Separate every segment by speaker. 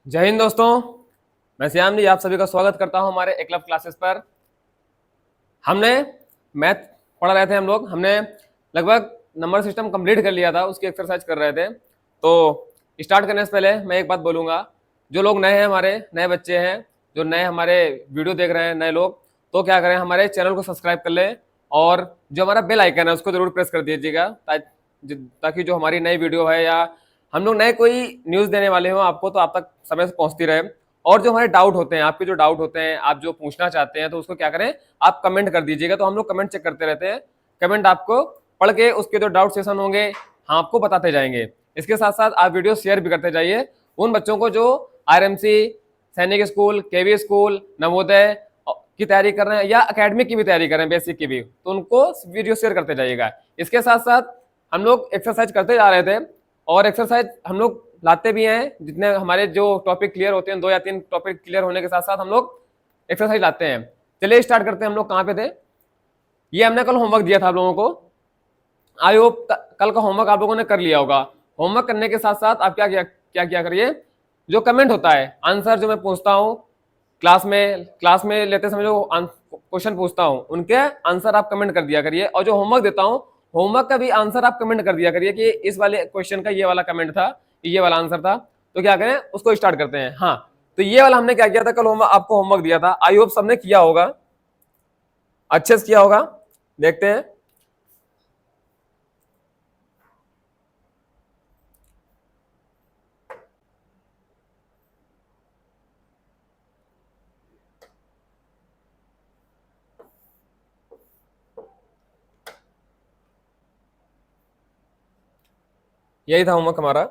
Speaker 1: जय हिंद दोस्तों। मैं श्याम जी आप सभी का स्वागत करता हूं हमारे एकलव क्लासेस पर। हमने मैथ पढ़ रहे थे हमने लगभग नंबर सिस्टम कंप्लीट कर लिया था, उसकी एक्सरसाइज कर रहे थे। तो स्टार्ट करने से पहले मैं एक बात बोलूँगा, जो लोग नए हैं, हमारे नए बच्चे हैं, जो नए हमारे वीडियो देख रहे हैं नए लोग, तो क्या करें, हमारे चैनल को सब्सक्राइब कर लें और जो हमारा बेल आइकन है उसको जरूर प्रेस कर दीजिएगा ताकि जो हमारी नई वीडियो है या हम लोग नए कोई न्यूज़ देने वाले हो आपको तो आप तक समय से पहुंचती रहे। और जो हमारे डाउट होते हैं, आपके जो डाउट होते हैं, आप जो पूछना चाहते हैं, तो उसको क्या करें, आप कमेंट कर दीजिएगा। तो हम लोग कमेंट चेक करते रहते हैं, कमेंट आपको पढ़ के उसके जो डाउट सेशन होंगे हम आपको बताते जाएंगे। इसके साथ साथ आप वीडियो शेयर भी करते जाइए उन बच्चों को जो आरएमसी, सैनिक स्कूल, केवी स्कूल, नवोदय की तैयारी कर रहे हैं या एकेडमिक की भी तैयारी कर रहे हैं, बेसिक की भी, तो उनको वीडियो शेयर करते जाइएगा। इसके साथ साथ हम लोग एक्सरसाइज करते जा रहे थे और एक्सरसाइज हम लोग लाते भी हैं, जितने हमारे जो टॉपिक क्लियर होते हैं, 2 या 3 टॉपिक क्लियर होने के साथ साथ हम लोग एक्सरसाइज लाते हैं। चलिए स्टार्ट करते हैं। हम लोग कहाँ पे थे, ये हमने कल होमवर्क दिया था आप लोगों को। आई होप कल का होमवर्क आप लोगों ने कर लिया होगा। होमवर्क करने के साथ साथ आप क्या करिए, जो कमेंट होता है, आंसर जो मैं पूछता हूँ क्लास में लेते समय जो क्वेश्चन पूछता हूँ, उनके आंसर आप कमेंट कर दिया करिए। और जो होमवर्क देता हूँ, होमवर्क का भी आंसर आप कमेंट कर दिया करिए कि इस वाले क्वेश्चन का ये वाला कमेंट था, ये वाला आंसर था। तो क्या करें, उसको स्टार्ट करते हैं। हाँ, तो ये वाला हमने क्या किया था, कल आपको होमवर्क दिया था, आई होप सबने किया होगा, अच्छे से किया होगा। देखते हैं। यही था होमवर्क हमारा।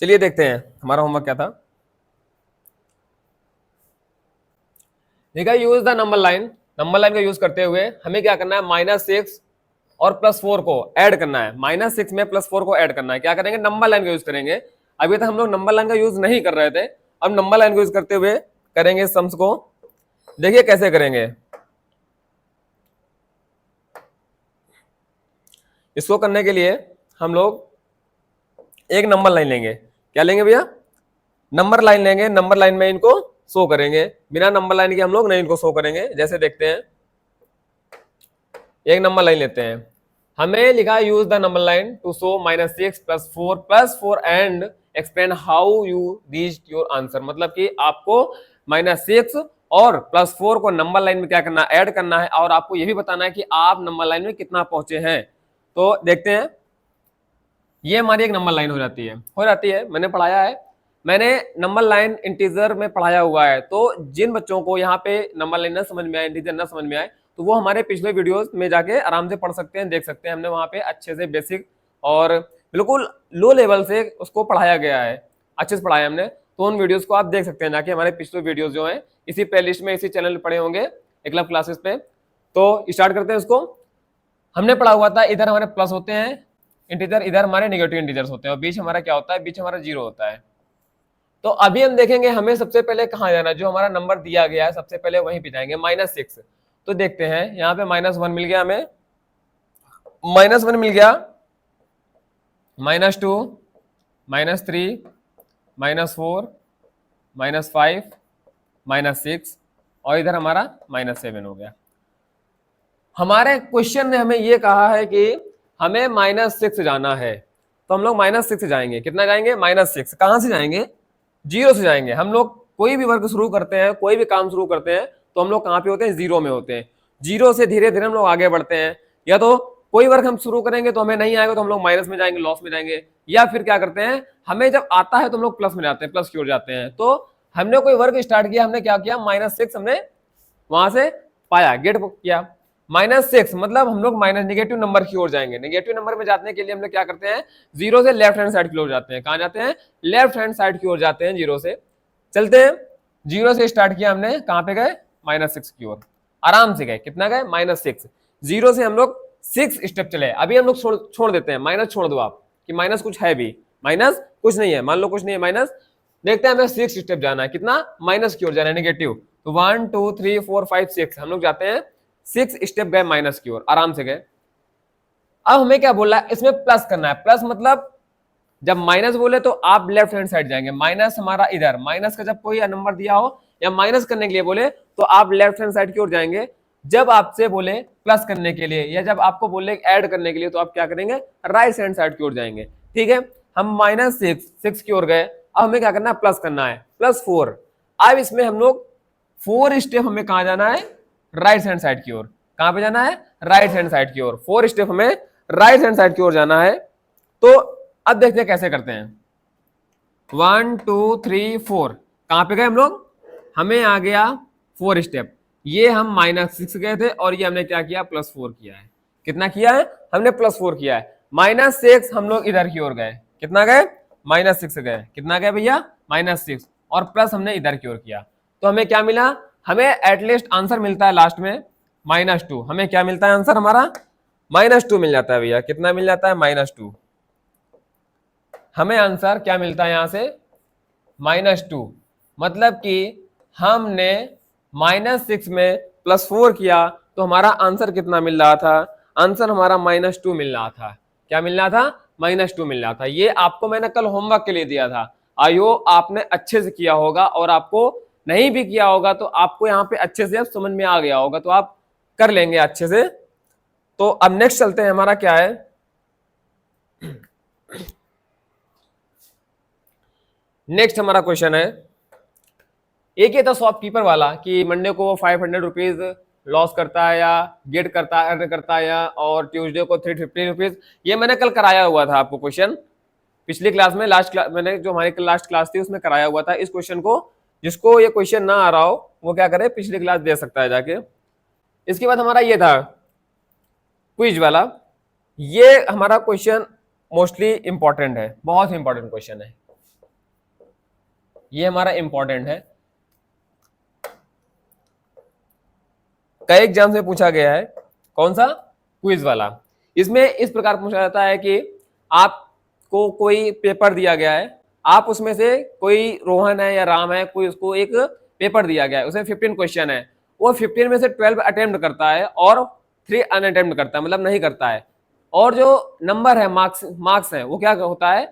Speaker 1: चलिए देखते हैं हमारा होमवर्क क्या था। देखा, use the number line. Number line का यूज करते हुए हमें क्या करना है, -6 और +4 को ऐड करना है। -6 में +4 को ऐड करना है। क्या करेंगे, नंबर लाइन का यूज करेंगे। अभी तक हम लोग नंबर लाइन का यूज नहीं कर रहे थे, अब नंबर लाइन को यूज करते हुए करेंगे सम्स को। देखिए कैसे करेंगे। इसको करने के लिए हम लोग एक नंबर लाइन लेंगे। क्या लेंगे भैया, नंबर लाइन लेंगे। नंबर लाइन में इनको शो करेंगे, बिना नंबर लाइन के हम लोग नहीं इनको शो करेंगे। जैसे देखते हैं, एक नंबर लाइन लेते हैं, हमें लिखा use the number line to show -6 +4 and explain how you reached your answer. मतलब कि आपको -6 और +4 को नंबर लाइन में क्या करना है, ऐड करना है, और आपको यह भी बताना है कि आप नंबर लाइन में कितना पहुंचे हैं। तो देखते हैं, ये हमारी एक नंबर लाइन हो जाती है। मैंने पढ़ाया है, मैंने नंबर लाइन इंटीजर में पढ़ाया हुआ है। तो जिन बच्चों को यहाँ पे नंबर लाइन ना समझ में आए, इंटीजर ना समझ में आए, तो वो हमारे पिछले वीडियोस में जाके आराम से पढ़ सकते हैं, देख सकते हैं। हमने वहाँ पे अच्छे से बेसिक और बिल्कुल लो लेवल से उसको पढ़ाया गया है, अच्छे से पढ़ाया हमने। तो उन वीडियोस को आप देख सकते हैं जाके, हमारे पिछले वीडियोस जो हैं इसी प्लेलिस्ट में, इसी चैनल पर पड़े होंगे, एकलव क्लासेस पे। तो स्टार्ट करते हैं उसको। हमने पढ़ा हुआ था, इधर हमारे प्लस होते हैं इंटीजर, इधर हमारे नेगेटिव इंटीजर्स होते हैं, और बीच हमारा क्या होता है, बीच हमारा 0 होता है। तो अभी हम देखेंगे हमें सबसे पहले कहाँ जाना है, जो हमारा नंबर दिया गया है सबसे पहले वहीं पे जाएंगे, -6। तो देखते हैं, यहाँ पे -1 मिल गया हमें, -1 मिल गया, -2, -3, -4, -5, -6, और इधर हमारा -7 हो गया। हमारे क्वेश्चन ने हमें ये कहा है कि हमें -6 जाना है, तो हम लोग -6 जाएंगे। कितना जाएंगे, -6। कहां से जाएंगे, 0 से जाएंगे। हम लोग कोई भी वर्क शुरू करते हैं, कोई भी काम शुरू करते हैं, तो हम लोग कहाँ पे होते हैं, 0 में होते हैं। 0 से धीरे धीरे हम लोग आगे बढ़ते हैं। या तो कोई वर्क हम शुरू करेंगे तो हमें नहीं आएगा तो हम लोग माइनस में जाएंगे, लॉस में जाएंगे। या फिर क्या करते हैं, हमें जब आता है तो हम लोग प्लस में जाते हैं, प्लस की ओर जाते हैं। तो हमने कोई वर्क स्टार्ट किया, हमने क्या किया, -6 हमने वहां से पाया, गेट किया। -6 मतलब हम लोग माइनस नेगेटिव नंबर की ओर जाएंगे। नेगेटिव नंबर में जाने के लिए हम लोग क्या करते हैं, 0 से लेफ्ट हैंड साइड की ओर जाते हैं। कहां जाते हैं, लेफ्ट हैंड साइड की ओर जाते हैं। 0 से चलते हैं, 0 से स्टार्ट किया हमने, कहां पे गए, -6 की ओर आराम से गए। कितना गए, -6। 0 से हम लोग 6 स्टेप चले। अभी हम लोग छोड़ देते हैं, माइनस छोड़ दो आप कि माइनस कुछ है भी, माइनस कुछ नहीं है, मान लो कुछ नहीं है माइनस। देखते हैं हमें 6 स्टेप जाना है, कितना, माइनस की ओर जाना है, नेगेटिव। तो 1 2 3 4 5 6 हम लोग जाते हैं, 6 स्टेप गए माइनस की ओर, आराम से गए। अब हमें क्या बोला है, इसमें प्लस करना है। प्लस मतलब जब माइनस बोले तो आप लेफ्ट हैंड साइड जाएंगे, माइनस हमारा इधर, माइनस का जब कोई नंबर दिया हो या माइनस करने के लिए बोले तो आप लेफ्ट हैंड साइड की ओर जाएंगे। जब आपसे बोले प्लस करने के लिए या जब आपको बोले ऐड करने के लिए तो आप क्या करेंगे, राइट हैंड साइड की ओर जाएंगे। ठीक है, हम -6 की ओर गए, अब हमें क्या करना है, प्लस करना है, +4। अब इसमें हम लोग 4 स्टेप हमें कहां जाना है, राइट हैंड साइड की ओर। कहां पे जाना है, राइट हैंड साइड की ओर। 4 स्टेप हमें राइट हैंड साइड की ओर जाना है। तो अब देखते हैं कैसे करते हैं। 1 2 3 4 कहां पे गए हम लोग, हमें आ गया 4 स्टेप। ये हम -6 गए थे और ये हमने क्या किया, +4 किया है। कितना किया है, हमने +4 किया है। -6 हम लोग इधर की ओर गए, कितना गए, -6 गए। कितना गए भैया, -6, और प्लस हमने इधर की ओर किया। तो हमें क्या मिला, हमें एटलीस्ट आंसर मिलता है लास्ट में -2। हमें क्या मिलता है आंसर, हमारा -2 मिल जाता है भैया। कितना मिल जाता है, -2। हमें आंसर क्या मिलता है यहां से, -2। मतलब कि हमने -6 में +4 किया तो हमारा आंसर कितना मिल रहा था, आंसर हमारा -2 मिल रहा था। क्या मिल रहा था, -2 मिल रहा था। ये आपको मैंने कल होमवर्क के लिए दिया था। आयो आपने अच्छे से किया होगा, और आपको नहीं भी किया होगा तो आपको यहाँ पे अच्छे से अब समझ में आ गया होगा, तो आप कर लेंगे अच्छे से। तो अब नेक्स्ट चलते हैं, हमारा क्या है, नेक्स्ट हमारा क्वेश्चन है, एक ही था शॉपकीपर वाला कि मंडे को वो 500 रुपीज लॉस करता है या गेट करता है, अर्न करता है, या और ट्यूसडे को 350 रुपीज। ये मैंने कल कराया हुआ था आपको क्वेश्चन, पिछली क्लास में, लास्ट क्लास मैंने जो हमारी लास्ट क्लास थी उसमें कराया हुआ था इस क्वेश्चन को। जिसको ये क्वेश्चन ना आ रहा हो वो क्या करे, पिछली क्लास दे सकता है जाके। इसके बाद हमारा ये था क्विज वाला। ये हमारा क्वेश्चन मोस्टली इंपॉर्टेंट है, बहुत इंपॉर्टेंट क्वेश्चन है, ये हमारा इंपॉर्टेंट है, कई एग्जाम में पूछा गया है। कौन सा, क्विज वाला। इसमें इस प्रकार पूछा जाता है कि आपको कोई पेपर दिया गया है, आप उसमें से, कोई रोहन है या राम है, कोई, उसको एक पेपर दिया गया है, उसमें 15 क्वेश्चन है। वो 15 में से 12 अटेम्प्ट करता है और 3 अनअटेम्प्ट करता है, मतलब नहीं करता है। और जो नंबर है, मार्क्स है, वो क्या होता है,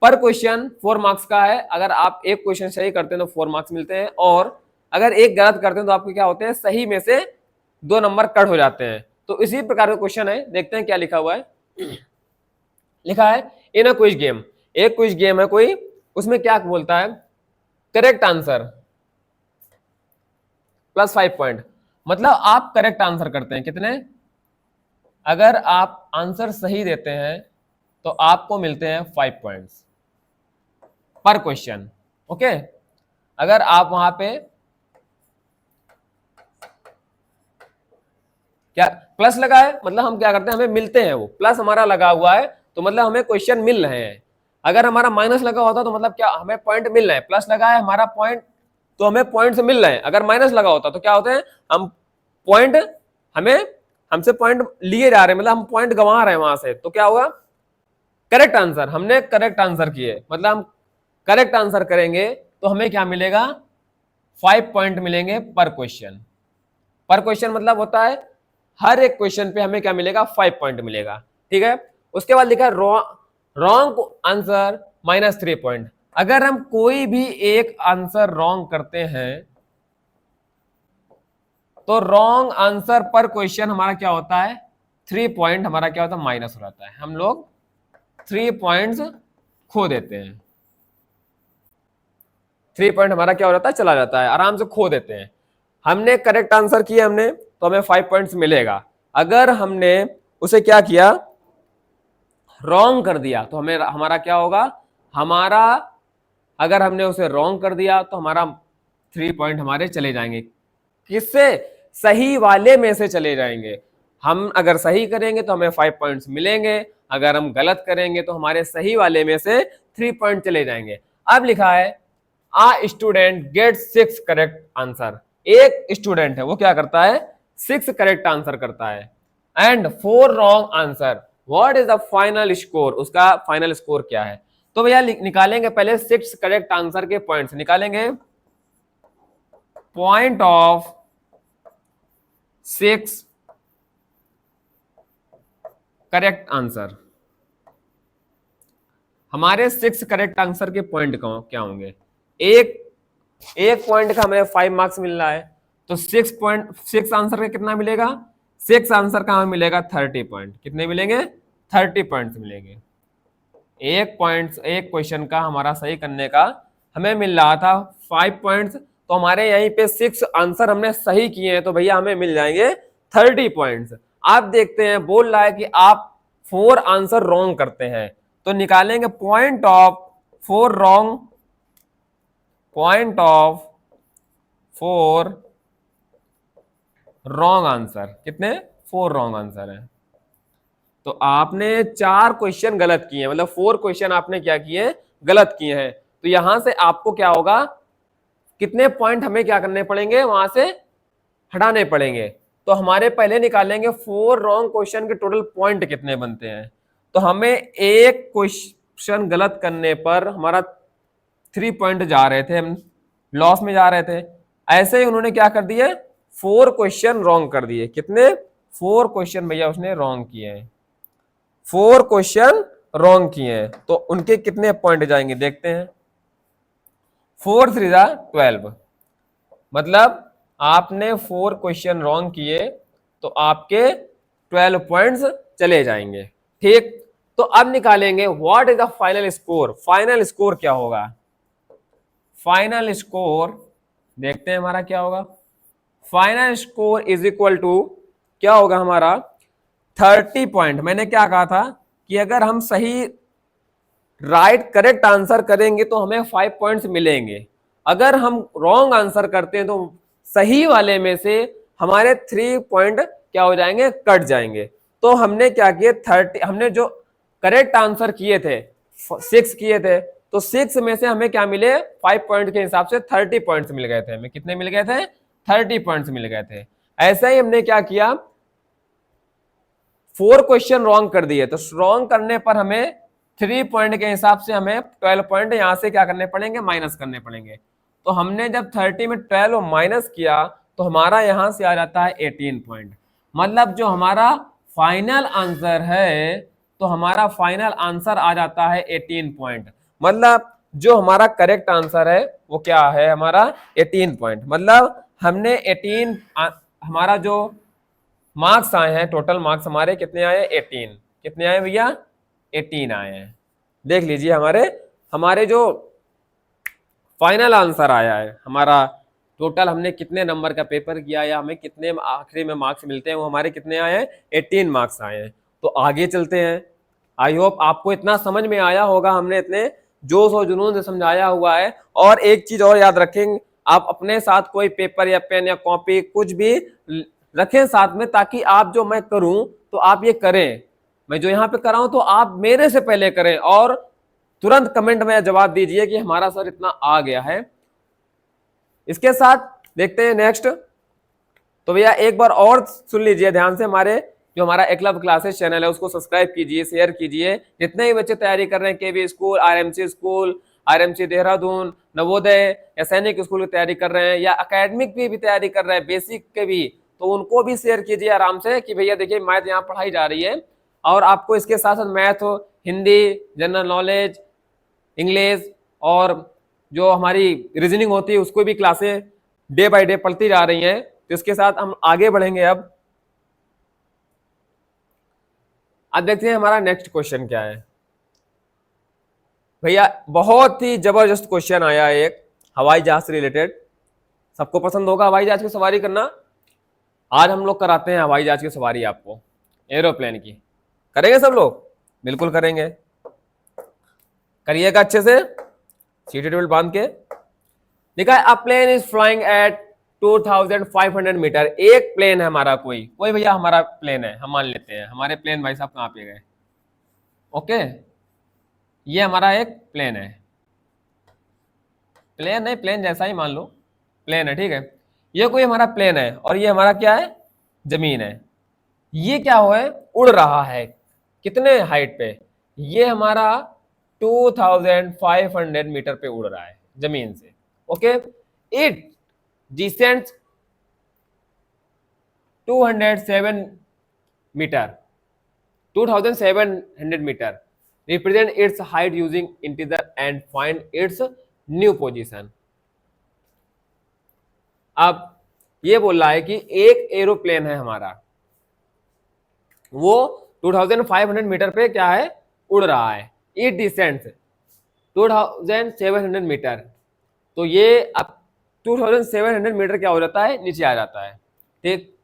Speaker 1: पर क्वेश्चन 4 मार्क्स का है। अगर आप एक क्वेश्चन सही करते हैं तो 4 मार्क्स मिलते हैं, और अगर एक गलत करते हैं तो आपको क्या होते हैं, सही में से 2 नंबर कट हो जाते हैं। तो इसी प्रकार का क्वेश्चन है, देखते हैं क्या लिखा हुआ है। लिखा है, इन अ क्विज गेम, एक क्विज गेम है कोई, उसमें क्या बोलता है, करेक्ट आंसर +5 पॉइंट। मतलब आप करेक्ट आंसर करते हैं कितने, अगर आप आंसर सही देते हैं तो आपको मिलते हैं 5 पॉइंट्स पर क्वेश्चन। ओके, अगर आप वहां पे क्या प्लस लगा है, मतलब हम क्या करते हैं, हमें मिलते हैं, वो प्लस हमारा लगा हुआ है तो मतलब हमें क्वेश्चन मिल रहे हैं। अगर हमारा माइनस लगा होता तो मतलब क्या, हमें पॉइंट मिल रहे हैं। प्लस लगा है हमारा पॉइंट, तो हमें पॉइंट मिल रहे हैं। अगर माइनस लगा होता तो क्या होते हैं, हम पॉइंट, हमें हमसे पॉइंट लिए जा रहे हैं, मतलब हम पॉइंट गंवा रहे हैं वहां से। तो क्या होगा, करेक्ट आंसर, हमने करेक्ट आंसर किए, मतलब हम करेक्ट आंसर करेंगे तो हमें क्या मिलेगा, 5 पॉइंट मिलेंगे पर क्वेश्चन। पर क्वेश्चन मतलब होता है हर एक क्वेश्चन पे हमें क्या मिलेगा, 5 पॉइंट मिलेगा। ठीक है, उसके बाद लिखा है रॉन्ग आंसर -3 पॉइंट। अगर हम कोई भी एक आंसर रॉन्ग करते हैं तो रॉन्ग आंसर पर क्वेश्चन हमारा क्या होता है, 3 पॉइंट हमारा क्या होता है, माइनस हो जाता है। हम लोग 3 पॉइंट्स खो देते हैं, 3 पॉइंट हमारा क्या हो जाता है, चला जाता है, आराम से खो देते हैं। हमने करेक्ट आंसर किया हमने, तो हमें 5 पॉइंट्स मिलेगा। अगर हमने उसे क्या किया, रॉन्ग कर दिया, तो हमें, हमारा क्या होगा, हमारा, अगर हमने उसे रॉन्ग कर दिया तो हमारा 3 पॉइंट हमारे चले जाएंगे। किससे, सही वाले में से चले जाएंगे। हम अगर सही करेंगे तो हमें 5 पॉइंट्स मिलेंगे, अगर हम गलत करेंगे तो हमारे सही वाले में से 3 पॉइंट चले जाएंगे। अब लिखा है, आ स्टूडेंट गेट 6 करेक्ट आंसर। एक स्टूडेंट है वो क्या करता है, 6 करेक्ट आंसर करता है, and 4 wrong answer, what is the final score, उसका फाइनल स्कोर क्या है। तो भैया निकालेंगे पहले 6 करेक्ट आंसर के पॉइंट्स निकालेंगे। पॉइंट ऑफ 6 करेक्ट आंसर, हमारे 6 करेक्ट आंसर के पॉइंट क्या होंगे? एक एक पॉइंट का हमें 5 मार्क्स मिल रहा है, तो 6 आंसर का कितना मिलेगा? 6 आंसर का हमें मिलेगा 30 पॉइंट। कितने मिलेंगे? 30 पॉइंट्स मिलेंगे। एक क्वेश्चन का हमारा सही करने का हमें मिल रहा था 5 पॉइंट्स, तो हमारे यहीं पे 6 आंसर हमने सही किए हैं, तो भैया हमें मिल जाएंगे 30 पॉइंट्स। आप देखते हैं बोल रहा है कि आप 4 आंसर रॉन्ग करते हैं, तो निकालेंगे point of 4 wrong, point of 4 wrong answer. कितने? 4 रॉन्ग आंसर है। तो आपने 4 क्वेश्चन गलत किए हैं, मतलब 4 क्वेश्चन आपने क्या किए? गलत किए हैं। तो यहां से आपको क्या होगा, कितने पॉइंट हमें क्या करने पड़ेंगे? वहां से हटाने पड़ेंगे। तो हमारे पहले निकालेंगे 4 रॉन्ग क्वेश्चन के टोटल पॉइंट कितने बनते हैं। तो हमें एक क्वेश्चन गलत करने पर हमारा 3 पॉइंट जा रहे थे, हम लॉस में जा रहे थे। ऐसे ही उन्होंने क्या कर दिए? 4 क्वेश्चन रॉन्ग कर दिए। कितने? 4 क्वेश्चन भैया उसने रॉन्ग किए हैं, 4 क्वेश्चन रॉन्ग किए हैं। तो उनके कितने पॉइंट जाएंगे देखते हैं। 4 3 12, मतलब आपने 4 क्वेश्चन रॉन्ग किए तो आपके 12 पॉइंट्स चले जाएंगे। ठीक, तो अब निकालेंगे what is the final score. Final score क्या होगा? फाइनल स्कोर देखते हैं हमारा क्या होगा। Final score is equal to क्या होगा हमारा? 30 पॉइंट। मैंने क्या कहा था कि अगर हम सही करेक्ट आंसर करेंगे तो हमें 5 पॉइंट्स मिलेंगे। अगर हम रॉन्ग आंसर करते हैं तो सही वाले में से हमारे 3 पॉइंट क्या हो जाएंगे? कट जाएंगे। तो हमने क्या किए? 30, हमने जो करेक्ट आंसर किए थे 6 किए थे, तो 6 में से हमें क्या मिले? 5 पॉइंट के हिसाब से 30 पॉइंट्स मिल गए थे। हमें कितने मिल गए थे? 30 पॉइंट्स मिल गए थे। ऐसा ही हमने क्या किया? 4 क्वेश्चन रॉन्ग कर दिए, तो रॉन्ग करने पर हमें 3 पॉइंट के हिसाब से हमें 12 पॉइंट यहां से क्या करने पड़ेंगे? माइनस करने पड़ेंगे। तो हमने जब 30 में 12 माइनस किया तो हमारा यहां से आ जाता है 18 पॉइंट। मतलब जो हमारा फाइनल आंसर है, तो हमारा फाइनल आंसर आ जाता है 18 पॉइंट। मतलब जो हमारा करेक्ट आंसर है वो क्या है? हमारा 18 पॉइंट। मतलब हमने 18 हमारा जो मार्क्स आए हैं, टोटल मार्क्स हमारे कितने आए? 18। कितने आए भैया? 18 आए हैं। देख लीजिए हमारे हमारे जो फाइनल आंसर आया है, हमारा टोटल हमने कितने नंबर का पेपर किया या हमें कितने आखिरी में मार्क्स मिलते हैं, वो हमारे कितने आए हैं? 18 मार्क्स आए हैं। तो आगे चलते हैं। आई होप आपको इतना समझ में आया होगा, हमने इतने जोश और जुनून से समझाया हुआ है। और एक चीज और याद रखें, आप अपने साथ कोई पेपर या पेन या कॉपी कुछ भी रखें साथ में, ताकि आप जो मैं करूं तो आप ये करें। मैं जो यहाँ पे कर रहा हूं तो आप मेरे से पहले करें और तुरंत कमेंट में जवाब दीजिए कि हमारा सर इतना आ गया है। इसके साथ देखते हैं नेक्स्ट। तो भैया एक बार और सुन लीजिए ध्यान से, हमारे जो हमारा एकलव्य क्लासेस चैनल है उसको सब्सक्राइब कीजिए, शेयर कीजिए। जितने भी बच्चे तैयारी कर रहे हैं, KV school, RMC school, RMC Dehradun, Navodaya या सैनिक स्कूल की तैयारी कर रहे हैं, या अकेडमिक की भी तैयारी कर रहे हैं, बेसिक के भी, तो उनको भी शेयर कीजिए आराम से कि भैया देखिए मैथ यहाँ पढ़ाई जा रही है। और आपको इसके साथ साथ मैथ हो, हिंदी, जनरल नॉलेज, इंग्लिश और जो हमारी रीजनिंग होती है उसको भी क्लासें डे बाय डे पढ़ती जा रही हैं। तो इसके साथ हम आगे बढ़ेंगे। अब देखते हैं हमारा नेक्स्ट क्वेश्चन क्या है। भैया बहुत ही जबरदस्त क्वेश्चन आया है, एक हवाई जहाज से रिलेटेड। सबको पसंद होगा हवाई जहाज की सवारी करना। आज हम लोग कराते हैं हवाई जहाज की सवारी आपको, एरोप्लेन की। करेंगे सब लोग? बिल्कुल करेंगे। करिएगा अच्छे से, सीट बेल्ट बांध के। देखा है, a plane is flying at 2500 metre. एक प्लेन है हमारा, कोई कोई भैया हमारा प्लेन है, हम मान लेते हैं हमारे प्लेन भाई साहब कहाँ पे गए। ओके, ये हमारा एक प्लेन है, प्लेन है, प्लेन जैसा ही मान लो, प्लेन है, ठीक है। ये कोई हमारा प्लेन है और ये हमारा क्या है? जमीन है। ये क्या हुआ है? उड़ रहा है। कितने हाइट पे? ये हमारा 2500 मीटर पे उड़ रहा है जमीन से। Okay, it descends 207 metre 2700 metre, represent its height using integer and find its new position. अब ये बोल रहा है कि एक एरोप्लेन है हमारा, वो 2500 मीटर पे क्या है, उड़ रहा है, इट डिसेंड्स 2700 मीटर। तो ये अब 2700 मीटर क्या हो जाता है, नीचे आ जाता है, ठीक।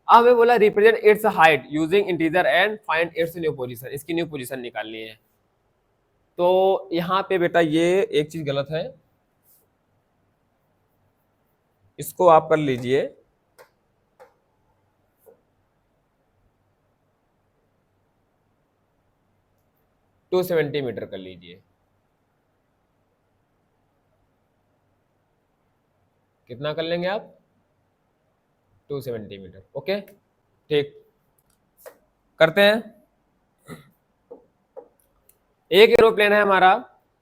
Speaker 1: अब हमें बोला represent its height using integer and find its new position, इसकी न्यू पोजीशन निकालनी है। तो यहाँ पे बेटा ये एक चीज गलत है, इसको आप कर लीजिए, टू 270 मीटर कर लीजिए। कितना कर लेंगे आप, 270 मीटर, ओके ठीक। करते हैं, एक एरोप्लेन है हमारा,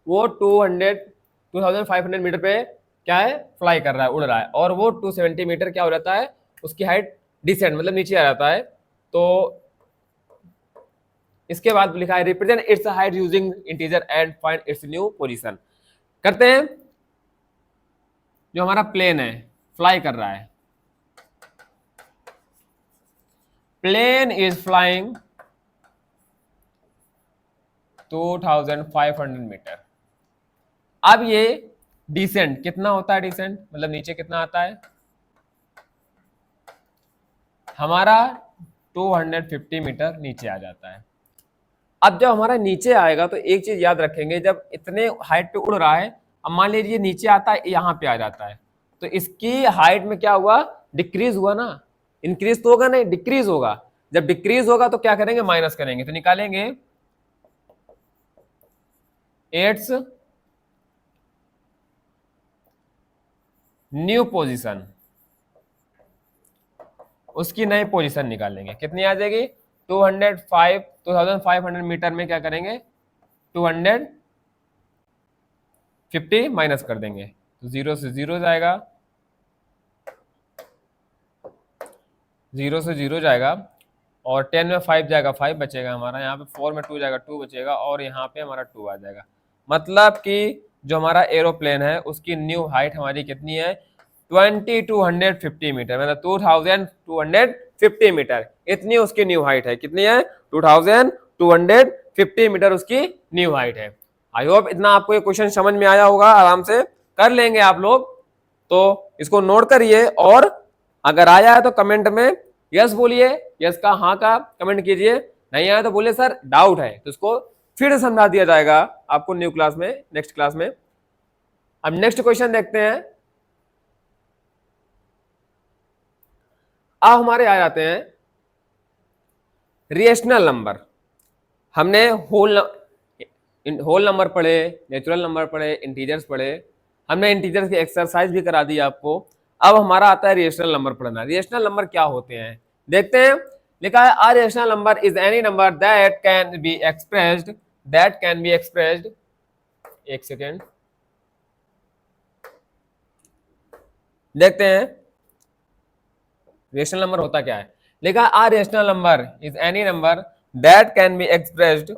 Speaker 1: वो 2500 मीटर पे क्या है, फ्लाई कर रहा है, उड़ रहा है, और वो 270 मीटर क्या हो जाता है, उसकी हाइट डिसेंट मतलब नीचे आ जाता है। तो इसके बाद लिखा है represent its height using integer and find its new position. करते हैं, जो हमारा प्लेन है फ्लाई कर रहा है, प्लेन इज फ्लाइंग 2500 मीटर। अब ये डिसेंट कितना होता है, डिसेंट मतलब नीचे कितना आता है हमारा, 250 मीटर नीचे आ जाता है। अब जब हमारा नीचे आएगा तो एक चीज याद रखेंगे, जब इतने हाइट पे उड़ रहा है, अब मान लीजिए नीचे आता है, यहाँ पे आ जाता है, तो इसकी हाइट में क्या हुआ, डिक्रीज हुआ ना, इंक्रीज तो होगा नहीं, डिक्रीज होगा। जब डिक्रीज होगा तो क्या करेंगे, माइनस करेंगे, तो निकालेंगे इट्स न्यू पोजीशन, उसकी नई पोजीशन निकालेंगे, कितनी आ जाएगी 2500 मीटर में क्या करेंगे 250 माइनस कर देंगे, तो 0 से 0 जाएगा, 0 से 0 जाएगा, और 10 में 5 जाएगा, 5 बचेगा हमारा, यहाँ पे 4 में 2 जाएगा, 2 बचेगा, और यहाँ पे हमारा 2 आ जाएगा। मतलब कि जो हमारा एरोप्लेन है उसकी न्यू हाइट हमारी कितनी है 2250 मीटर, मतलब 2250 मीटर, इतनी उसकी न्यू हाइट है। कितनी है 2250 मीटर उसकी न्यू हाइट है। आई होप इतना आपको ये क्वेश्चन समझ में आया होगा, आराम से कर लेंगे आप लोग। तो इसको नोट करिए, और अगर आया है तो कमेंट में यस बोलिए, यस का हाँ का कमेंट कीजिए, नहीं आया तो बोलिए सर डाउट है, तो इसको फिर समझा दिया जाएगा आपको न्यू क्लास में, नेक्स्ट क्लास में। अब नेक्स्ट क्वेश्चन देखते हैं। अब हमारे आ जाते हैं रिएशनल नंबर। हमने होल नंबर पढ़े, नेचुरल नंबर पढ़े, इंटीजर्स पढ़े, हमने इंटीजर्स की एक्सरसाइज भी करा दी आपको। अब हमारा आता है रिएशनल नंबर पढ़ना। रिएशनल नंबर क्या होते हैं देखते हैं। लिखा है a rational number is any number that can be expressed, एक सेकेंड देखते हैं रेशनल नंबर होता क्या है। लिखा a rational number is any number that can be expressed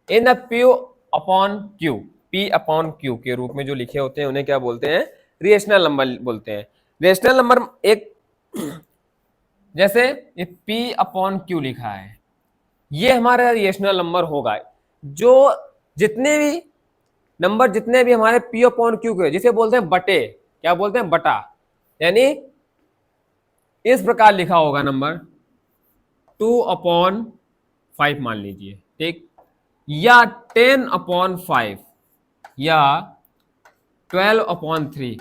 Speaker 1: in the P upon Q, P upon Q के रूप में जो लिखे होते हैं उन्हें क्या बोलते हैं, रेशनल नंबर बोलते हैं। रेशनल नंबर एक, जैसे ये P अपॉन Q लिखा है, ये हमारा रेशनल नंबर होगा। जो जितने भी नंबर जितने भी हमारे P अपॉन Q के, जिसे बोलते हैं बटे, क्या बोलते हैं बटा, यानी इस प्रकार लिखा होगा नंबर 2/5 मान लीजिए, ठीक, या 10/5 या 12/3,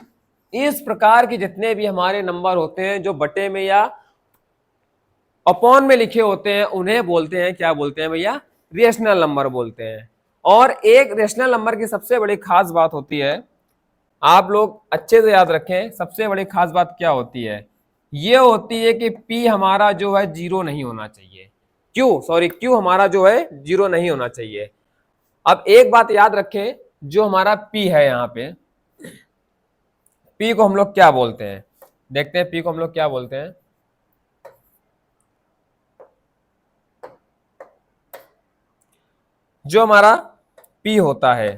Speaker 1: इस प्रकार के जितने भी हमारे नंबर होते हैं जो बटे में या अपॉन में लिखे होते हैं उन्हें बोलते हैं, क्या बोलते हैं भैया, रेशनल नंबर बोलते हैं। और एक रेशनल नंबर की सबसे बड़ी खास बात होती है, आप लोग अच्छे से याद रखें, सबसे बड़ी खास बात क्या होती है, ये होती है कि P हमारा जो है 0 नहीं होना चाहिए, Q हमारा जो है 0 नहीं होना चाहिए। अब एक बात याद रखें, जो हमारा P है, यहाँ पे P को हम लोग क्या बोलते हैं, देखते हैं पी को हम लोग क्या बोलते हैं। जो हमारा पी होता है,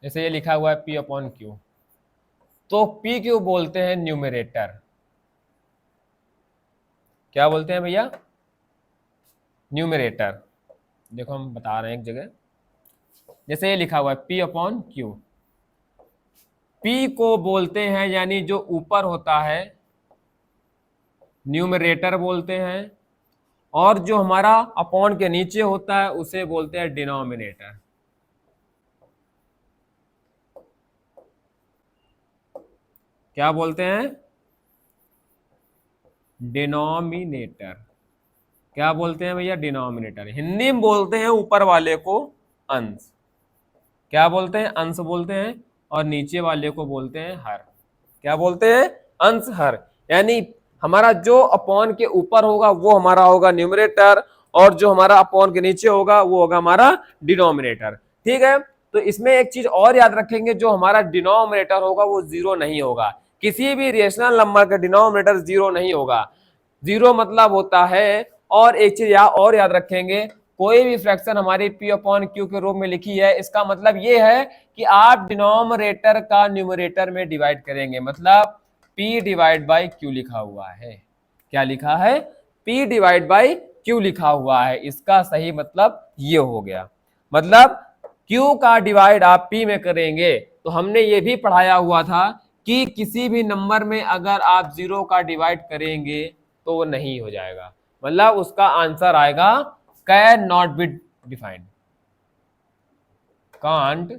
Speaker 1: जैसे ये लिखा हुआ है पी अपॉन क्यू, तो पी क्यू बोलते हैं न्यूमरेटर। क्या बोलते हैं भैया? न्यूमरेटर। देखो हम बता रहे हैं एक जगह, जैसे ये लिखा हुआ है पी अपॉन क्यू, पी को बोलते हैं यानी जो ऊपर होता है न्यूमरेटर बोलते हैं, और जो हमारा अपॉन के नीचे होता है उसे बोलते हैं डिनोमिनेटर। क्या बोलते हैं? डिनोमिनेटर। क्या बोलते हैं भैया? डिनोमिनेटर। हिंदी में बोलते हैं ऊपर वाले को अंश। क्या बोलते हैं? अंश बोलते हैं। और नीचे वाले को बोलते हैं हर। क्या बोलते हैं? अंश हर। यानी हमारा जो अपॉन के ऊपर होगा वो हमारा होगा न्यूमरेटर, और जो हमारा अपॉन के नीचे होगा वो होगा हमारा डिनोमिनेटर। ठीक है, तो इसमें एक चीज और याद रखेंगे, जो हमारा डिनोमिनेटर होगा वो जीरो नहीं होगा। किसी भी रेशनल नंबर का डिनोमिनेटर जीरो नहीं होगा। जीरो मतलब होता है, और एक चीज और याद रखेंगे, कोई भी फ्रैक्शन हमारी पी अपॉन क्यू के रूप में लिखी है, इसका मतलब ये है कि आप डिनोमिनेटर का न्यूमरेटर में डिवाइड करेंगे। मतलब P डिवाइड बाई क्यू लिखा हुआ है। क्या लिखा है? P डिवाइड बाई क्यू लिखा हुआ है। इसका सही मतलब ये हो गया। मतलब Q का डिवाइड आप P में करेंगे, तो हमने ये भी पढ़ाया हुआ था कि किसी भी नंबर में अगर आप जीरो का डिवाइड करेंगे तो वो नहीं हो जाएगा। मतलब उसका आंसर आएगा can not be defined, can't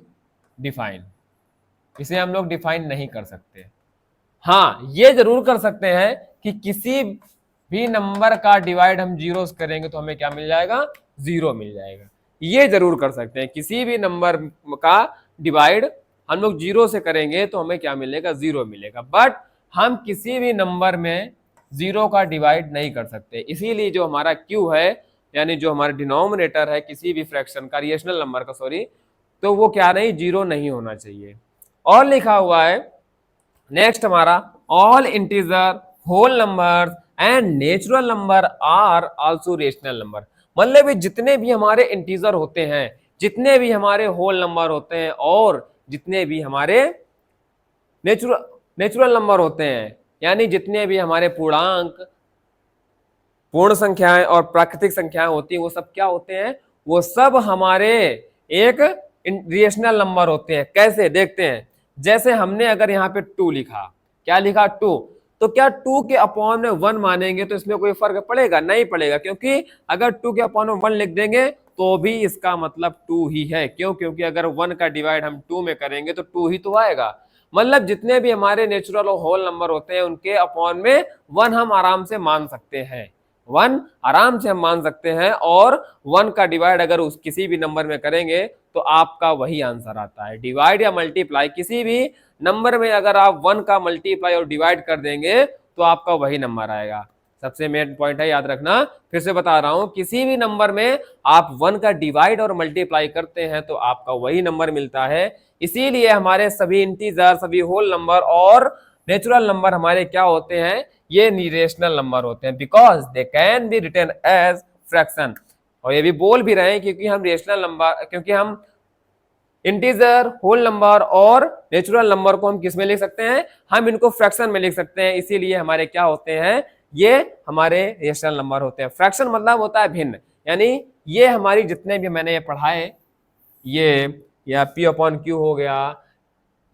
Speaker 1: define. इसे हम लोग डिफाइन नहीं कर सकते। हाँ, ये जरूर कर सकते हैं कि किसी भी नंबर का डिवाइड हम जीरो से करेंगे तो हमें क्या मिल जाएगा? जीरो मिल जाएगा। ये जरूर कर सकते हैं, किसी भी नंबर का डिवाइड हम लोग जीरो से करेंगे तो हमें क्या मिलेगा? जीरो मिलेगा। बट हम किसी भी नंबर में जीरो का डिवाइड नहीं कर सकते। इसीलिए जो हमारा क्यू है, यानी जो हमारा डिनोमिनेटर है किसी भी फ्रैक्शन का, रेशनल नंबर का सॉरी, तो वो क्या नहीं, जीरो नहीं होना चाहिए। और लिखा हुआ है नेक्स्ट हमारा, all integer whole number and natural number are also rational number. मतलब जितने भी हमारे इंटीजर होते हैं, जितने भी हमारे होल नंबर होते हैं, और जितने भी हमारे नेचुरल नंबर होते हैं, यानी जितने भी हमारे पूर्णांक, पूर्ण संख्याएं और प्राकृतिक संख्याएं होती हैं, वो सब क्या होते हैं? वो सब हमारे एक रेशनल नंबर होते हैं। कैसे? देखते हैं। जैसे हमने अगर यहाँ पे 2 लिखा, क्या लिखा? 2, तो क्या 2 के अपॉन में 1 मानेंगे तो इसमें कोई फर्क पड़ेगा? नहीं पड़ेगा, क्योंकि अगर 2 के अपॉन में 1 लिख देंगे तो भी इसका मतलब 2 ही है। क्यों? क्योंकि अगर 1 का डिवाइड हम 2 में करेंगे तो 2 ही तो आएगा। मतलब जितने भी हमारे नेचुरल और होल नंबर होते हैं उनके अपॉन में 1 हम आराम से मान सकते हैं। 1 आराम से हम मान सकते हैं, और 1 का डिवाइड अगर उस किसी भी नंबर में करेंगे तो आपका वही आंसर आता है। डिवाइड या मल्टीप्लाई किसी भी नंबर में अगर आप 1 का मल्टीप्लाई और डिवाइड कर देंगे तो आपका वही नंबर आएगा। सबसे मेन पॉइंट है, याद रखना। फिर से बता रहा हूं, किसी भी नंबर में आप 1 का डिवाइड और मल्टीप्लाई करते हैं तो आपका वही नंबर मिलता है। इसीलिए हमारे सभी इंटीजर, सभी होल नंबर और नेचुरल नंबर हमारे क्या होते हैं? ये रेशनल नंबर होते हैं, because they can be written as fraction. और ये भी बोल भी रहे हैं क्योंकि हम रेशनल नंबर, क्योंकि हम इंटीजर, होल नंबर और नेचुरल नंबर को हम किस में लिख सकते हैं? हम इनको फ्रैक्शन में लिख सकते हैं। इसीलिए हमारे क्या होते हैं? ये हमारे रेशनल नंबर होते हैं। फ्रैक्शन मतलब होता है भिन्न, यानी ये हमारी जितने भी मैंने ये पढ़ाए, ये या पी अपॉन क्यू हो गया,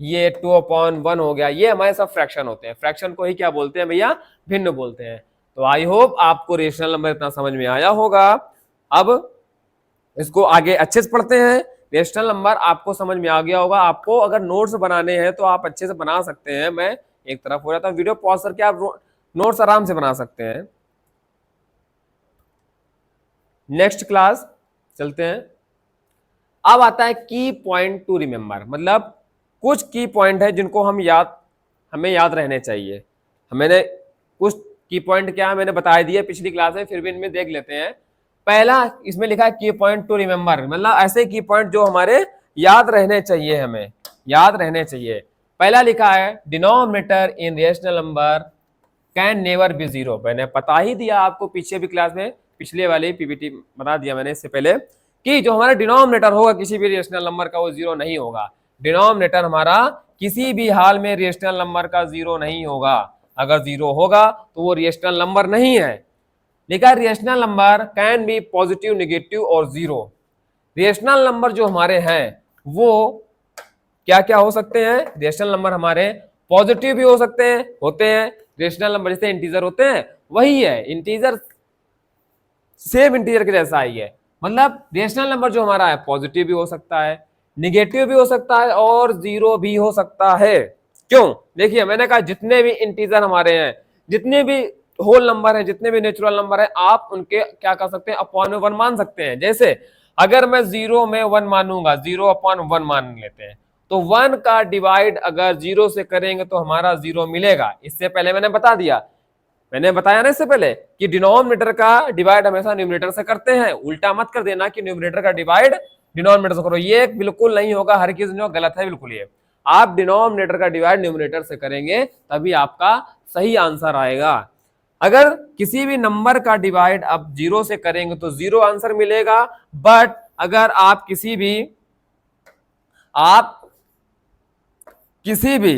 Speaker 1: ये 2/1 हो गया, ये हमारे सब फ्रैक्शन होते हैं। फ्रैक्शन को ही क्या बोलते हैं भैया? भिन्न बोलते हैं। तो आई होप आपको रेशनल नंबर इतना समझ में आया होगा। अब इसको आगे अच्छे से पढ़ते हैं। रेशनल नंबर आपको समझ में आ गया होगा। आपको अगर नोट्स बनाने हैं तो आप अच्छे से बना सकते हैं। मैं एक तरफ हो जाता हूं, वीडियो पॉज करके आप नोट्स आराम से बना सकते हैं। नेक्स्ट क्लास चलते हैं। अब आता है की पॉइंट टू रिमेंबर। मतलब कुछ की पॉइंट है जिनको हमें याद रहने चाहिए। मैंने कुछ की पॉइंट क्या मैंने बता दिया पिछली क्लास में, फिर भी इनमें देख लेते हैं। पहला इसमें लिखा है की पॉइंट टू रिमेंबर, मतलब ऐसे की पॉइंट जो हमारे याद रहने चाहिए, हमें याद रहने चाहिए। पहला लिखा है denominator in rational number can never be zero. मैंने बता ही दिया आपको पीछे भी क्लास में, पिछले वाली पीपीटी बता दिया मैंने इससे पहले कि जो हमारा डिनोमिनेटर होगा किसी भी रेशनल नंबर का वो जीरो नहीं होगा। डिनोमिनेटर हमारा किसी भी हाल में रेशनल नंबर का जीरो नहीं होगा। अगर जीरो होगा तो वो रेशनल नंबर नहीं है। लिखा rational number can be positive, negative और जीरो। रेशनल नंबर जो हमारे हैं वो क्या क्या हो सकते हैं? रेशनल नंबर हमारे पॉजिटिव भी हो सकते हैं, होते हैं। रेशनल नंबर जैसे इंटीजर होते हैं वही है, इंटीजर सेम इंटीजर के जैसा ही है। मतलब रेशनल नंबर जो हमारा है पॉजिटिव भी हो सकता है, निगेटिव भी हो सकता है और जीरो भी हो सकता है। क्यों? देखिए मैंने कहा जितने भी इंटीजर हमारे हैं, जितने भी होल नंबर है, जितने भी नेचुरल नंबर है, आप उनके क्या कर सकते हैं? अपॉन में वन मान सकते हैं। जैसे अगर मैं जीरो में वन मानूंगा, जीरो अपॉन वन मान लेते हैं, तो वन का डिवाइड अगर जीरो से करेंगे तो हमारा जीरो मिलेगा। इससे पहले मैंने बता दिया, मैंने बताया ना इससे पहले कि डिनोमिनेटर का डिवाइड हमेशा न्यूमरेटर से करते हैं। उल्टा मत कर देना कि न्यूमरेटर का डिवाइड डिनोमिनेटर से करो, ये बिल्कुल नहीं होगा। हर चीज जो गलत है बिल्कुल। ये आप डिनोमिनेटर का डिवाइड न्यूमरेटर से करेंगे तभी आपका सही आंसर आएगा। अगर किसी भी नंबर का डिवाइड आप जीरो से करेंगे तो जीरो आंसर मिलेगा। बट अगर आप किसी भी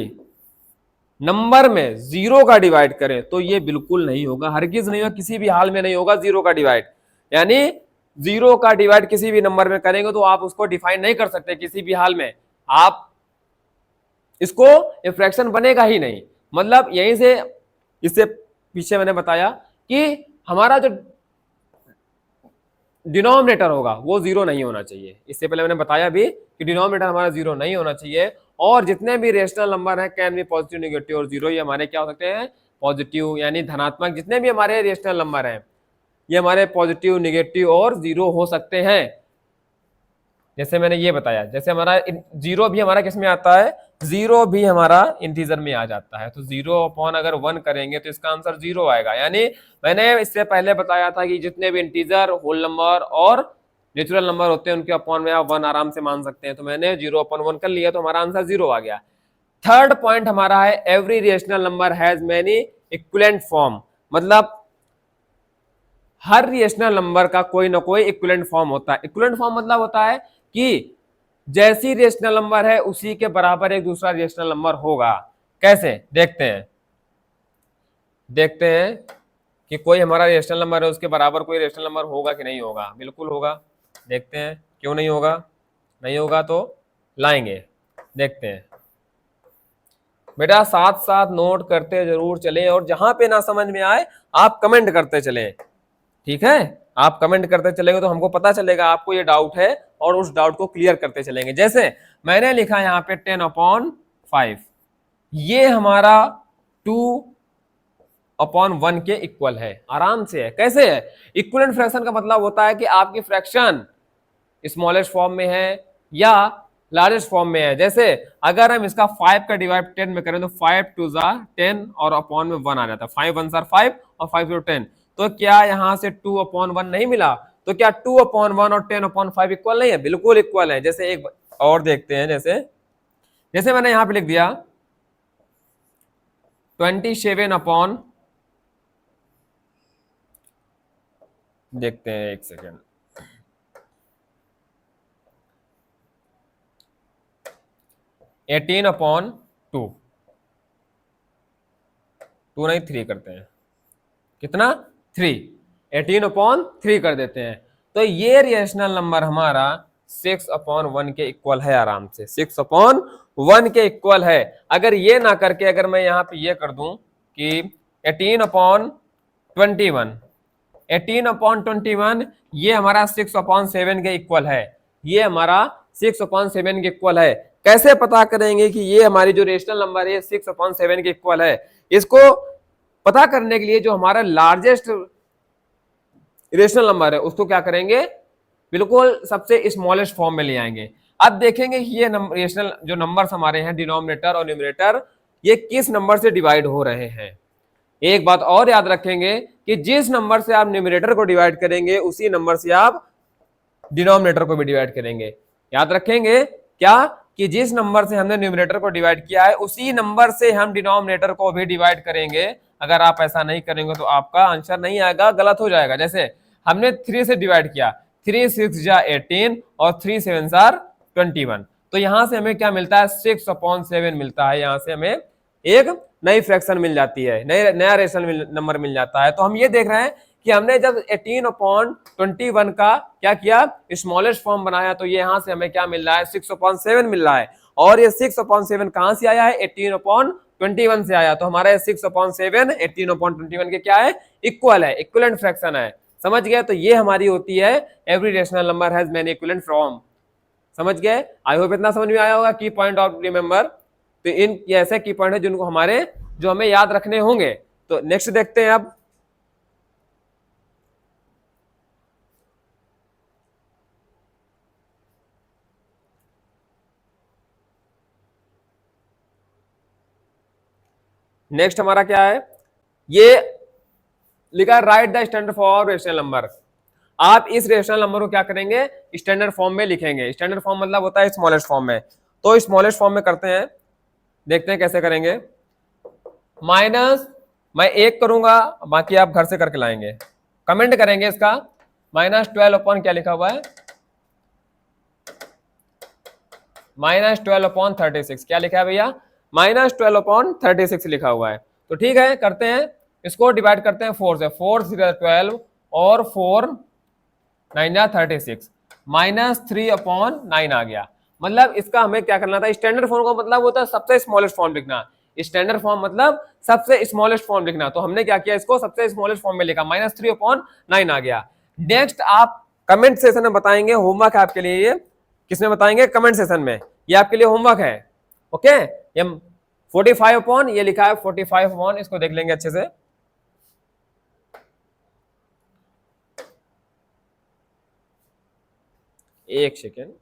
Speaker 1: नंबर में जीरो का डिवाइड करें तो ये बिल्कुल नहीं होगा, हरगिज नहीं होगा, किसी भी हाल में नहीं होगा जीरो का डिवाइड। यानी जीरो का डिवाइड किसी भी नंबर में करेंगे तो आप उसको डिफाइन नहीं कर सकते किसी भी हाल में, आप इसको फ्रैक्शन बनेगा ही नहीं। मतलब यहीं से इससे पीछे मैंने बताया कि हमारा जो डिनोमिनेटर होगा वो जीरो नहीं होना चाहिए। इससे पहले मैंने बताया भी कि डिनोमिनेटर हमारा जीरो नहीं होना चाहिए। और जितने भी रेशनल नंबर हैं कैन बी पॉजिटिव, नेगेटिव और जीरो, ये हमारे क्या हो सकते हैं? पॉजिटिव यानी धनात्मक। जितने भी हमारे रेशनल नंबर हैं ये हमारे पॉजिटिव, नेगेटिव और जीरो हो सकते हैं। जैसे मैंने ये बताया, जैसे हमारा जीरो भी हमारा किस में आता है? जीरो भी हमारा इंटीजर में आ जाता है। तो जीरो अपॉन अगर वन करेंगे तो इसका आंसर जीरो आएगा। यानी मैंने इससे पहले बताया था कि जितने भी इंटीजर, होल नंबर और नेचुरल नंबर होते हैं उनके अपॉन में आप वन आराम से मान सकते हैं। तो मैंने जीरो अपॉन वन कर लिया तो हमारा आंसर जीरो आ गया। थर्ड पॉइंट हमारा है every rational number has many equivalent form. मतलब हर रेशनल नंबर का कोई ना कोई इक्विवेलेंट फॉर्म होता है। इक्विवेलेंट फॉर्म मतलब होता है कि जैसी रेशनल नंबर है उसी के बराबर एक दूसरा रेशनल नंबर होगा। कैसे? देखते हैं कि कोई हमारा रेशनल नंबर है उसके बराबर कोई रेशनल नंबर होगा कि नहीं होगा। बिल्कुल होगा। देखते हैं क्यों नहीं होगा। नहीं होगा तो लाएंगे, देखते हैं। बेटा साथ साथ नोट करते जरूर चलें और जहां पे ना समझ में आए आप कमेंट करते चलें, ठीक है? आप कमेंट करते चलेंगे तो हमको पता चलेगा आपको ये डाउट है और उस डाउट को क्लियर करते चलेंगे। जैसे मैंने लिखा यहाँ पे 10/5, ये हमारा 2/1 के इक्वल है। आराम से है। कैसे है? इक्विवेलेंट फ्रैक्शन का मतलब होता है कि आपकी फ्रैक्शन स्मॉलेस्ट फॉर्म में है या लार्जेस्ट फॉर्म में है। जैसे अगर हम इसका 5 का डिवाइड 10 में करें तो 5 2 10 और अपॉन में 1 आ जाता है। 5 1 5 और 5 0 10। तो क्या यहां से 2/1 नहीं मिला? तो क्या 2/1 और 10/5 इक्वल नहीं है? बिल्कुल इक्वल है। जैसे एक और देखते हैं, जैसे मैंने यहां पे लिख दिया 27 देखते हैं, एक सेकेंड, 18/2, 2 नहीं 3 करते हैं। कितना? 3। 18/3 कर देते हैं। तो ये रेशनल नंबर हमारा 6/1 के इक्वल है। आराम से 6/1 के इक्वल है। अगर ये ना करके अगर मैं यहाँ पे ये कर दूं कि 18/21 ये हमारा 6/7 के इक्वल है। ये हमारा 6/7 के इक्वल है। कैसे पता करेंगे कि ये हमारी जो रेशनल नंबर है 6/7 के इक्वल है? इसको पता करने के लिए जो हमारा लार्जेस्ट रेशनल नंबर है उसको क्या करेंगे? बिल्कुल सबसे स्मॉलेस्ट फॉर्म में ले आएंगे। अब देखेंगे कि ये रेशनल जो नंबर्स हमारे हैं डिनोमिनेटर और न्यूमरेटर ये किस नंबर से डिवाइड हो रहे हैं। एक बात और याद रखेंगे कि जिस नंबर से आप न्यूमरेटर को डिवाइड करेंगे उसी नंबर से आप डिनोमिनेटर को भी डिवाइड करेंगे। याद रखेंगे क्या? कि जिस नंबर से हमने न्यूमरेटर को डिवाइड किया है उसी नंबर से हम डिनोमिनेटर को भी डिवाइड करेंगे। अगर आप ऐसा नहीं करेंगे तो आपका आंसर नहीं आएगा, गलत हो जाएगा। जैसे हमने 3 से डिवाइड किया, 3 6 जा 18 और 3 7 जार 21, तो यहां से हमें क्या मिलता है, 6/7 मिलता है। यहां से हमें एक नई फ्रैक्शन मिल जाती है, नया रेशनल नंबर मिल जाता है। तो हम ये देख रहे हैं कि हमने जब 18/21 का क्या किया, स्मॉलेस्ट फॉर्म बनाया, तो ये यहां से हमें क्या मिल रहा है, 6/7 मिल रहा है। और ये 6/7 कहां से आया है, 18/21 से आया। तो हमारा 6/7 18/21 के क्या है, इक्वल है, इक्विवेलेंट फ्रैक्शन है। समझ गए? तो ये हमारी होती है every rational number has many equivalent form. समझ गए? आई होप इतना समझ में आया होगा की पॉइंट ऑफ रिमेंबर। तो इन ये ऐसे की पॉइंट है जिनको जो हमें याद रखने होंगे। तो नेक्स्ट देखते हैं अब। नेक्स्ट हमारा क्या है, ये लिखा right the standard for rational number. आप इस रेशनल नंबर को क्या करेंगे, स्टैंडर्ड फॉर्म में लिखेंगे। स्टैंडर्ड फॉर्म मतलब होता है स्मॉलेस्ट फॉर्म में। तो स्मॉलेस्ट फॉर्म में करते हैं, देखते हैं कैसे करेंगे। माइनस, मैं 1 करूंगा, बाकी आप घर से करके लाएंगे, कमेंट करेंगे इसका। -12 अपॉन क्या लिखा हुआ है, -12/36 क्या लिखा है भैया, -12/36 लिखा हुआ है। तो ठीक है, करते हैं इसको, डिवाइड करते हैं 4 से। 4 6 12 और 4 9 36, -3/9 आ गया। मतलब इसका हमें क्या करना था, स्टैंडर्ड फॉर्म का मतलब होता है सबसे स्मॉलेस्ट फॉर्म लिखना। स्टैंडर्ड फॉर्म मतलब सबसे स्मॉलेस्ट फॉर्म लिखना। तो हमने क्या किया, इसको सबसे स्मॉलेस्ट फॉर्म में लिखा, -3/9 आ गया। नेक्स्ट आप कमेंट सेशन में बताएंगे, होमवर्क है आपके लिए ये। किसमें बताएंगे, कमेंट सेशन में, ये आपके लिए होमवर्क है। ओके, ये 45 ये लिखा है 45, इसको देख लेंगे अच्छे से। एक सेकेंड,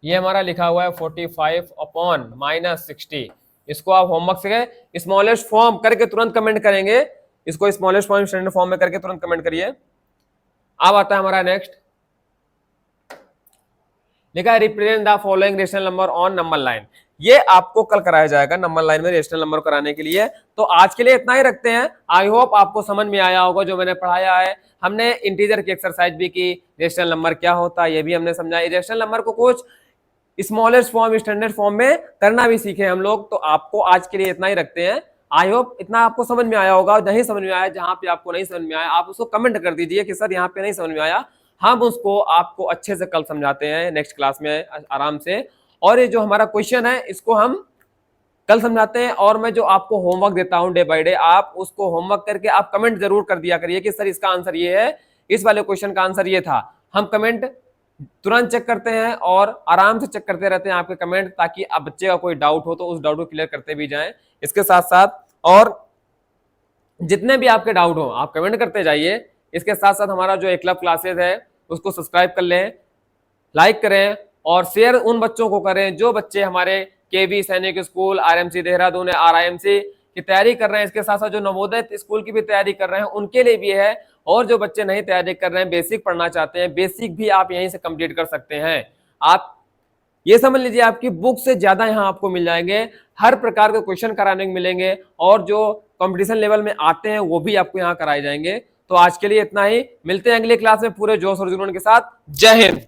Speaker 1: ये हमारा लिखा हुआ है 45/-60। इसको आप होमवर्क से स्मॉलेस्ट फॉर्म करके तुरंत कमेंट करेंगे। इसको स्मॉलेस्ट फॉर्म स्टैंडर्ड फॉर्म में करके तुरंत कमेंट करिए। अब आता है हमारा नेक्स्ट, लिखा है represent the following rational number on number line. ये आपको कल कराया जाएगा नंबर लाइन में रेशनल नंबर कराने के लिए। तो आज के लिए इतना ही रखते हैं। आई होप आपको समझ में आया होगा जो मैंने पढ़ाया है। हमने इंटीजर की एक्सरसाइज भी की, रेशनल नंबर क्या होता है ये भी हमने समझा। रेशनल नंबर को कुछ स्मॉलेस्ट फॉर्म स्टैंडर्ड फॉर्म में करना भी सीखे हम लोग। तो आपको आज के लिए इतना ही रखते हैं। आई होप इतना आपको समझ में आया होगा। नहीं समझ में आया, जहां पे आपको नहीं समझ में आया आप उसको कमेंट कर दीजिए कि सर यहाँ पे नहीं समझ में आया। हम उसको आपको अच्छे से कल समझाते हैं नेक्स्ट क्लास में आराम से। और ये जो हमारा क्वेश्चन है इसको हम कल समझाते हैं। और मैं जो आपको होमवर्क देता हूं डे बाय डे, आप उसको होमवर्क करके आप कमेंट जरूर कर दिया करिए कि सर इसका आंसर ये है, इस वाले क्वेश्चन का आंसर ये था। हम कमेंट तुरंत चेक करते हैं और आराम से चेक करते रहते हैं आपके कमेंट, ताकि अब बच्चे का कोई डाउट हो तो उस डाउट को क्लियर करते भी जाएं। इसके साथ साथ और जितने भी आपके डाउट हो आप कमेंट करते जाइए। इसके साथ साथ हमारा जो एक क्लब क्लासेस है उसको सब्सक्राइब कर लें, लाइक करें और शेयर उन बच्चों को करें जो बच्चे हमारे केवी सैनिक स्कूल, आरएमसी देहरादून, आरआईएमसी की तैयारी कर रहे हैं। इसके साथ साथ जो नवोदय स्कूल की भी तैयारी कर रहे हैं उनके लिए भी है। और जो बच्चे नहीं तैयारी कर रहे हैं, बेसिक पढ़ना चाहते हैं, बेसिक भी आप यहीं से कंप्लीट कर सकते हैं। आप ये समझ लीजिए आपकी बुक से ज्यादा यहाँ आपको मिल जाएंगे, हर प्रकार के क्वेश्चन कराने को मिलेंगे। और जो कंपटीशन लेवल में आते हैं वो भी आपको यहाँ कराए जाएंगे। तो आज के लिए इतना ही, मिलते हैं अगली क्लास में पूरे जोश और जुनून के साथ। जय हिंद।